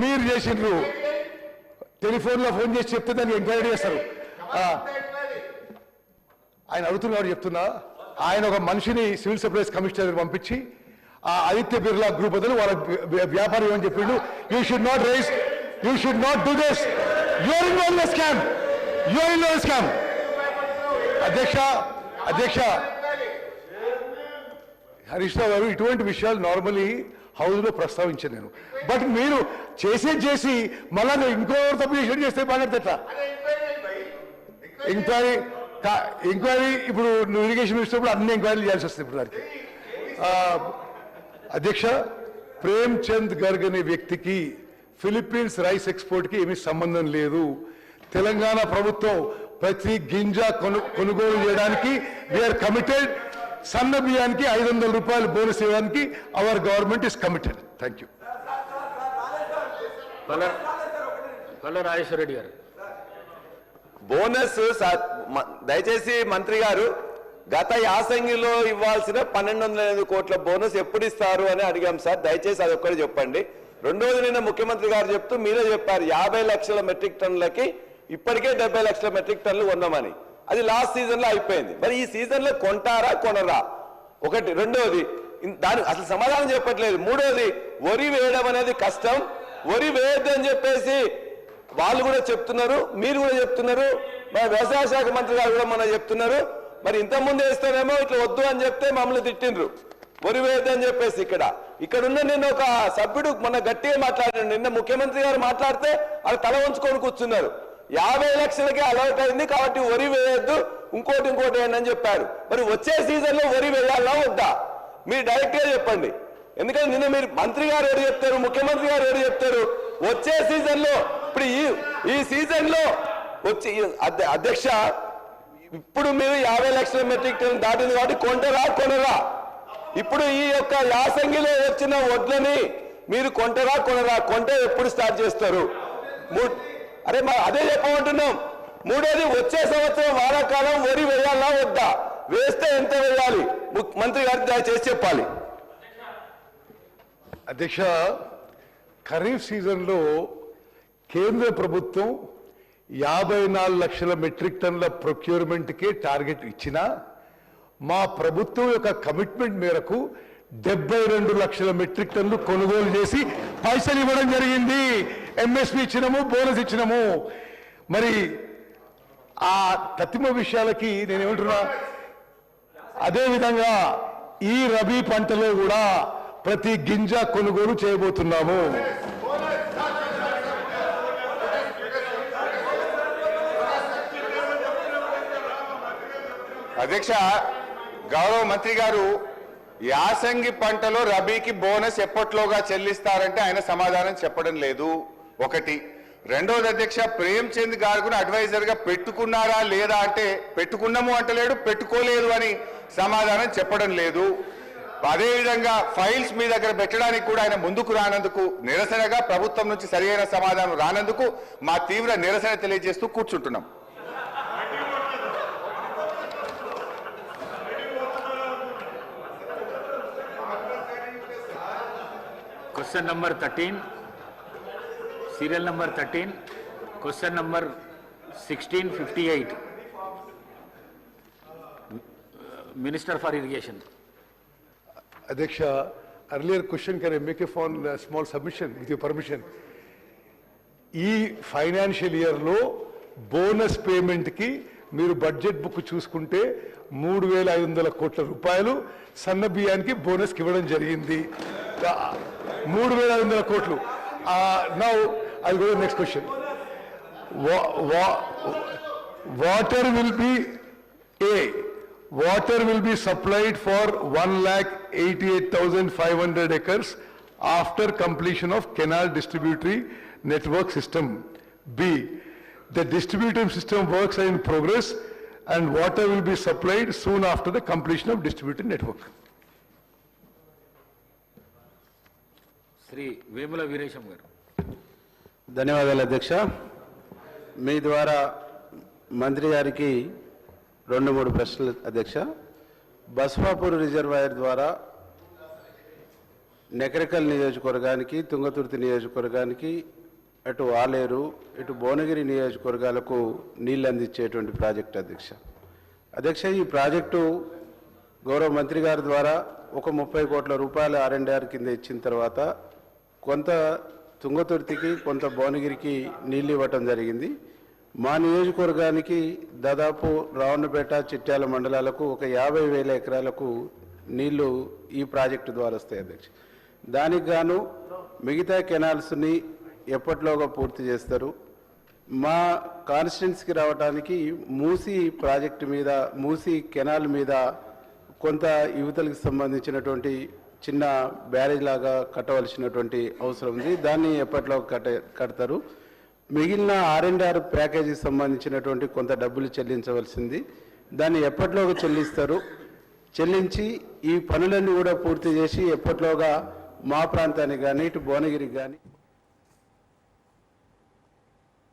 మీరు చేసిండ్రు, టెలిఫోన్లో ఫోన్ చేసి చెప్తే దాన్ని ఎంక్వైరీ చేస్తారు. ఆయన అడుగుతున్నాడు చెప్తున్నా, ఆయన ఒక మనిషిని సివిల్ సప్లైస్ కమిషనర్ పంపించి ఆ ఆదిత్య బిర్లా గ్రూప్ బదులు వాళ్ళ వ్యాపారం ఏమని చెప్పిండు, you should not rise, you should not do this, you're involve in scam, you're involve in scam. అధ్యక్ష హరీష్ రావు గారు, ఇటువంటి విషయాలు నార్మలీ హౌస్లో ప్రస్తావించాను నేను. బట్ మీరు చేసి మళ్ళా ఇంకో తప్పు చేస్తే మాట్లాడతా. ఎంక్వైరీ ఇప్పుడు నువ్వు ఇరిగేషన్ మినిస్టర్ కూడా అన్ని ఎంక్వైరీలు చేయాల్సి వస్తుంది ఇప్పుడు దానికి. అధ్యక్ష, ప్రేమ్ చంద్ గర్గ్ అనే వ్యక్తికి ఫిలిప్పీన్స్ రైస్ ఎక్స్పోర్ట్కి ఏమీ సంబంధం లేదు. తెలంగాణ ప్రభుత్వం ప్రతి గింజ కొనుగోలు చేయడానికి వీఆర్ కమిటెడ్. సన్న బియ్యానికి 500 రూపాయలు బోనస్ ఇవ్వడానికి our government is committed. Thank you. Rajeshwara Reddy గారు, బోనస్ దయచేసి మంత్రి గారు, గత యాసంగిలో ఇవ్వాల్సిన 1208 కోట్ల బోనస్ ఎప్పుడు ఇస్తారు అని అడిగాం సార్. దయచేసి అది ఒక్కటి చెప్పండి. రెండోది, నిన్న ముఖ్యమంత్రి గారు చెప్తూ మీరే చెప్పారు 50 లక్షల మెట్రిక్ టన్నులకి ఇప్పటికే 70 లక్షల మెట్రిక్ టన్నులు కొన్నామని. అది లాస్ట్ సీజన్ లో అయిపోయింది. మరి ఈ సీజన్ లో కొంటారా కొనరా? ఒకటి. రెండోది, దానికి అసలు సమాధానం చెప్పట్లేదు. మూడోది, వరి వేయడం అనేది కష్టం, వరి వేయద్దు అని చెప్పేసి వాళ్ళు కూడా చెప్తున్నారు, మీరు కూడా చెప్తున్నారు, మన వ్యవసాయ శాఖ మంత్రి గారు కూడా మన చెప్తున్నారు. మరి ఇంతకుముందు వేస్తేనేమో ఇట్లా వద్దు అని చెప్తే మమ్మల్ని తిట్టిండ్రు, వరి వేయద్దు అని చెప్పేసి. ఇక్కడున్న నిన్న ఒక సభ్యుడు మన గట్టిగా మాట్లాడాడు. నిన్న ముఖ్యమంత్రి గారు మాట్లాడితే వాళ్ళు తల వంచుకొని కూర్చున్నారు. 50 లక్షలకే అలౌట్ అయింది కాబట్టి వరి వేయద్దు, ఇంకోటి అని చెప్పారు. మరి వచ్చే సీజన్ లో వరి వేయాలా వద్దా? మీరు డైరెక్ట్ గా చెప్పండి. ఎందుకంటే నిన్న మీరు మంత్రి గారు ఎవరు చెప్తారు, ముఖ్యమంత్రి గారు ఎవరు చెప్తారు? వచ్చే సీజన్ లో, ఇప్పుడు ఈ సీజన్ లో వచ్చి అధ్యక్ష, ఇప్పుడు మీరు 50 లక్షల మెట్రిక్ టన్ దాటింది కాబట్టి కొనరా? ఇప్పుడు ఈ యొక్క యాసంగిలో వచ్చిన వడ్లని మీరు కొంటరా? కొంటే ఎప్పుడు స్టార్ట్ చేస్తారు? అరే అదే చెప్పమంటున్నాం. మూడోది, వచ్చే సంవత్సరం వానాకాలం వరి వేయాలా వద్దా? వేస్తే ఎంత వేయాలి? మంత్రి గారికి దయచేసి చెప్పాలి. అధ్యక్ష, ఖరీఫ్ సీజన్లో కేంద్ర ప్రభుత్వం 54 లక్షల మెట్రిక్ టన్నుల ప్రొక్యూర్మెంట్కే టార్గెట్ ఇచ్చినా మా ప్రభుత్వం యొక్క కమిట్మెంట్ మేరకు 72 లక్షల మెట్రిక్ టన్నులు కొనుగోలు చేసి పైసలు ఇవ్వడం జరిగింది. ఎంఎస్పీ ఇచ్చినాము, బోనస్ ఇచ్చినాము. మరి ఆ తత్తిమ విషయాలకి నేనేమంటున్నా, అదేవిధంగా ఈ రబీ పంటలో కూడా ప్రతి గింజ కొనుగోలు చేయబోతున్నాము. అధ్యక్ష, గౌరవ మంత్రి గారు, యాసంగి పంటలో రబీకి బోనస్ ఎప్పట్లోగా చెల్లిస్తారంటే ఆయన సమాధానం చెప్పడం లేదు. ఒకటి. రెండోది అధ్యక్ష, ప్రేమ్ చంద్ గారు అడ్వైజర్ గా పెట్టుకున్నారా లేదా అంటే పెట్టుకున్నాము అంటలేడు, పెట్టుకోలేదు అని సమాధానం చెప్పడం లేదు. అదేవిధంగా ఫైల్స్ మీ దగ్గర పెట్టడానికి కూడా ఆయన ముందుకు రానందుకు నిరసనగా, ప్రభుత్వం నుంచి సరైన సమాధానం రానందుకు మా తీవ్ర నిరసన తెలియజేస్తూ కూర్చుంటున్నాం. Question number 13, serial number 13, question number 1658, Minister for Irrigation. Adhyaksha, earlier question, can I make a small submission with your permission? ఈ ఫైనాన్షియల్ ఇయర్లో బోనస్ పేమెంట్కి మీరు బడ్జెట్ బుక్ చూసుకుంటే 3,500 కోట్ల రూపాయలు సన్న బియ్యానికి బోనస్కి ఇవ్వడం జరిగింది. 3,500 కోట్లు. Now I go next question. Water will be supplied for 1,88,500 acres after completion of canal distributory network system. B, the distributive system works are in progress and water will be supplied soon after the completion of distributed network. Shri Vemula Veeresham గారు. ధన్యవాదాలు అధ్యక్ష. మీ ద్వారా మంత్రి గారికి 2-3 ప్రశ్నలు అధ్యక్ష. Baswapur reservoir ద్వారా నెకరికల్ నియోజకవర్గానికి, తుంగతుర్తి నియోజకవర్గానికి, అటు ఆలేరు, ఇటు భువనగిరి నియోజకవర్గాలకు నీళ్ళు అందించేటువంటి ప్రాజెక్టు అధ్యక్ష. అధ్యక్ష, ఈ ప్రాజెక్టు గౌరవ మంత్రి గారి ద్వారా ఒక 30 కోట్ల రూపాయల R&R కింద ఇచ్చిన తర్వాత కొంత తుంగతుర్తికి, కొంత భువనగిరికి నీళ్ళు ఇవ్వటం జరిగింది. మా నియోజకవర్గానికి దాదాపు రావణపేట, చిట్యాల మండలాలకు ఒక 50,000 ఎకరాలకు నీళ్లు ఈ ప్రాజెక్టు ద్వారా వస్తాయి అధ్యక్ష. దానికి గాను మిగతా కెనాల్స్ని ఎప్పట్లోగా పూర్తి చేస్తారు. మా కాన్స్టిట్యున్సీకి రావడానికి మూసీ ప్రాజెక్టు మీద, మూసీ కెనాల్ మీద కొంత యువతలకు సంబంధించినటువంటి చిన్న బ్యారేజ్ లాగా కట్టవలసినటువంటి అవసరం ఉంది. దాన్ని ఎప్పట్లో కడతారు. మిగిలిన R&R ప్యాకేజీకి సంబంధించినటువంటి కొంత డబ్బులు చెల్లించవలసింది. దాన్ని ఎప్పట్లోగా చెల్లిస్తారు, చెల్లించి ఈ పనులన్నీ కూడా పూర్తి చేసి ఎప్పట్లోగా మా ప్రాంతానికి కానీ, ఇటు భువనగిరికి కానీ